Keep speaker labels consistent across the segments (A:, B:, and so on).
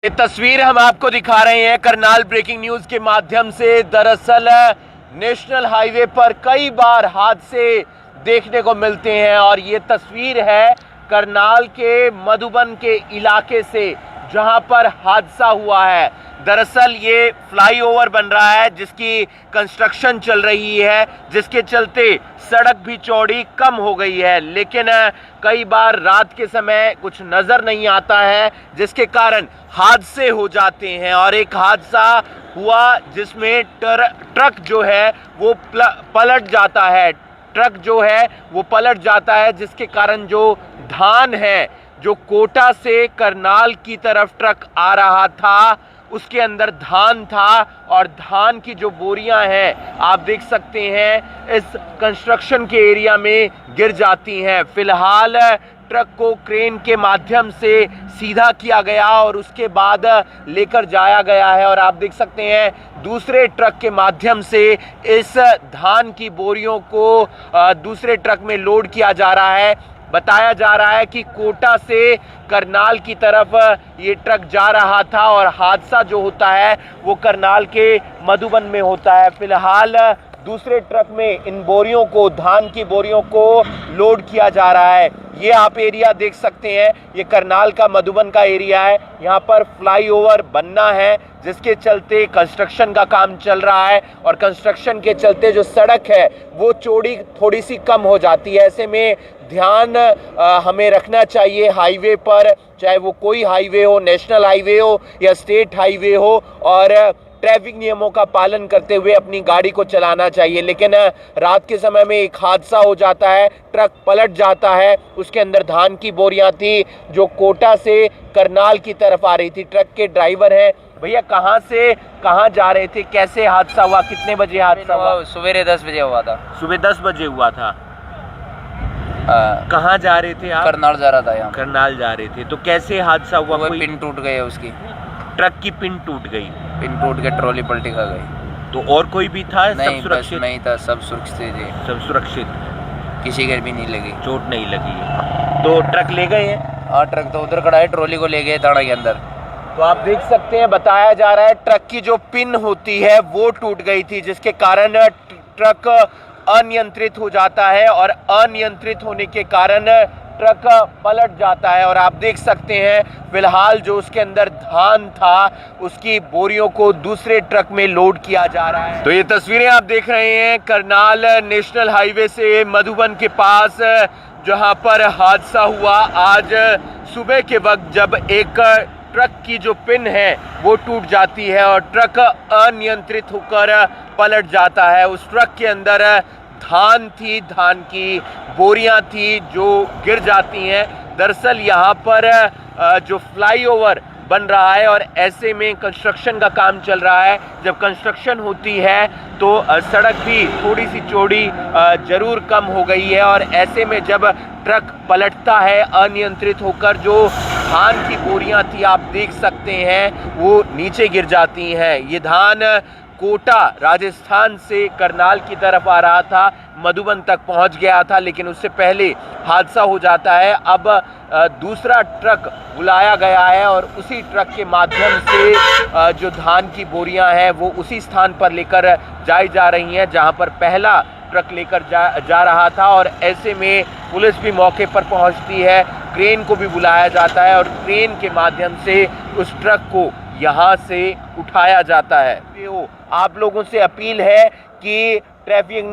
A: ये तस्वीर हम आपको दिखा रहे हैं करनाल ब्रेकिंग न्यूज के माध्यम से। दरअसल नेशनल हाईवे पर कई बार हादसे देखने को मिलते हैं और ये तस्वीर है करनाल के मधुबन के इलाके से जहां पर हादसा हुआ है। दरअसल ये फ्लाईओवर बन रहा है जिसकी कंस्ट्रक्शन चल रही है, जिसके चलते सड़क भी चौड़ी कम हो गई है, लेकिन कई बार रात के समय कुछ नज़र नहीं आता है जिसके कारण हादसे हो जाते हैं। और एक हादसा हुआ जिसमें ट्रक जो है वो पलट जाता है। ट्रक जो है वो पलट जाता है जिसके कारण जो धान है, जो कोटा से करनाल की तरफ ट्रक आ रहा था, उसके अंदर धान था और धान की जो बोरियां हैं आप देख सकते हैं इस कंस्ट्रक्शन के एरिया में गिर जाती हैं। फिलहाल ट्रक को क्रेन के माध्यम से सीधा किया गया और उसके बाद लेकर जाया गया है और आप देख सकते हैं दूसरे ट्रक के माध्यम से इस धान की बोरियों को दूसरे ट्रक में लोड किया जा रहा है। बताया जा रहा है कि कोटा से करनाल की तरफ ये ट्रक जा रहा था और हादसा जो होता है वो करनाल के मधुबन में होता है। फिलहाल दूसरे ट्रक में इन बोरियों को, धान की बोरियों को लोड किया जा रहा है। ये आप एरिया देख सकते हैं, ये करनाल का मधुबन का एरिया है। यहाँ पर फ्लाईओवर बनना है जिसके चलते कंस्ट्रक्शन का काम चल रहा है और कंस्ट्रक्शन के चलते जो सड़क है वो चौड़ी थोड़ी सी कम हो जाती है। ऐसे में ध्यान हमें रखना चाहिए हाईवे पर, चाहे वो कोई हाईवे हो, नेशनल हाईवे हो या स्टेट हाईवे हो, और ट्रैफिक नियमों का पालन करते हुए अपनी गाड़ी को चलाना चाहिए। लेकिन रात के समय में एक हादसा हो जाता है, ट्रक पलट जाता है, उसके अंदर धान की बोरियां थी जो कोटा से करनाल की तरफ आ रही थी। ट्रक के ड्राइवर हैं भैया, कहाँ से कहाँ जा रहे थे, कैसे हादसा हुआ, कितने बजे हादसा हुआ?
B: सुबह 10 बजे हुआ था।
A: सुबह 10 बजे हुआ था। कहाँ जा रहे थे आप?
B: करनाल जा रहा था। यहाँ
A: करनाल जा रहे थे, तो कैसे हादसा हुआ?
B: कोई पिन टूट गई है उसकी,
A: ट्रक की पिन टूट गई।
B: पिन टूट के ट्रॉली पलटी खा गई।
A: तो और कोई भी था?
B: नहीं,
A: सब सुरक्षित?
B: नहीं था, सब सुरक्षित थे।
A: सब सुरक्षित,
B: किसी के भी नहीं लगी,
A: चोट नहीं लगी। तो ट्रक ले गए हैं?
B: हाँ, ट्रक तो उधर खड़ा है, ट्रॉली को ले गए थाना के अंदर।
A: तो आप देख सकते हैं, बताया जा रहा है ट्रक की जो पिन होती है वो टूट गई थी जिसके कारण ट्रक अनियंत्रित हो जाता है और अनियंत्रित होने के कारण ट्रक पलट जाता है। और आप देख सकते हैं फिलहाल जो उसके अंदर धान था उसकी बोरियों को दूसरे ट्रक में लोड किया जा रहा है। तो ये तस्वीरें आप देख रहे हैं करनाल नेशनल हाईवे से मधुबन के पास, जहां पर हादसा हुआ आज सुबह के वक्त, जब एक ट्रक की जो पिन है वो टूट जाती है और ट्रक अनियंत्रित होकर पलट जाता है। उस ट्रक के अंदर धान थी, धान की बोरियां थी जो गिर जाती हैं। दरअसल यहाँ पर जो फ्लाईओवर बन रहा है और ऐसे में कंस्ट्रक्शन का काम चल रहा है। जब कंस्ट्रक्शन होती है तो सड़क भी थोड़ी सी चौड़ी जरूर कम हो गई है और ऐसे में जब ट्रक पलटता है अनियंत्रित होकर, जो धान की बोरियां थी आप देख सकते हैं वो नीचे गिर जाती हैं। ये धान कोटा राजस्थान से करनाल की तरफ आ रहा था, मधुबन तक पहुंच गया था, लेकिन उससे पहले हादसा हो जाता है। अब दूसरा ट्रक बुलाया गया है और उसी ट्रक के माध्यम से जो धान की बोरियां हैं वो उसी स्थान पर लेकर जाई जा रही हैं जहां पर पहला ट्रक लेकर जा रहा था। और ऐसे में पुलिस भी मौके पर पहुंचती है, क्रेन को भी बुलाया जाता है और क्रेन के माध्यम से उस ट्रक को यहाँ से उठाया जाता है। आप लोगों से अपील है कि ट्रैफिक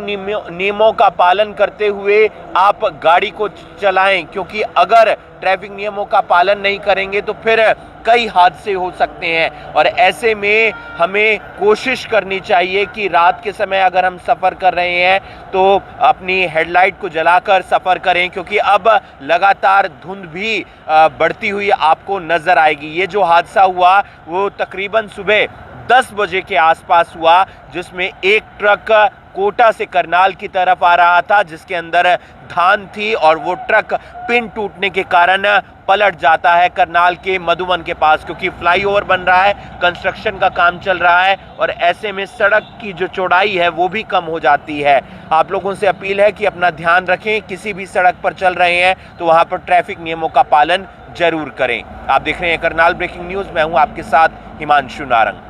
A: नियमों का पालन करते हुए आप गाड़ी को चलाएं, क्योंकि अगर ट्रैफिक नियमों का पालन नहीं करेंगे तो फिर कई हादसे हो सकते हैं। और ऐसे में हमें कोशिश करनी चाहिए कि रात के समय अगर हम सफ़र कर रहे हैं तो अपनी हेडलाइट को जलाकर सफ़र करें, क्योंकि अब लगातार धुंध भी बढ़ती हुई आपको नज़र आएगी। ये जो हादसा हुआ वो तकरीबन सुबह 10 बजे के आसपास हुआ, जिसमें एक ट्रक कोटा से करनाल की तरफ आ रहा था जिसके अंदर धान थी और वो ट्रक पिन टूटने के कारण पलट जाता है करनाल के मधुबन के पास, क्योंकि फ्लाईओवर बन रहा है, कंस्ट्रक्शन का काम चल रहा है और ऐसे में सड़क की जो चौड़ाई है वो भी कम हो जाती है। आप लोगों से अपील है कि अपना ध्यान रखें, किसी भी सड़क पर चल रहे हैं तो वहां पर ट्रैफिक नियमों का पालन जरूर करें। आप देख रहे हैं करनाल ब्रेकिंग न्यूज, मैं हूं आपके साथ हिमांशु नारंग।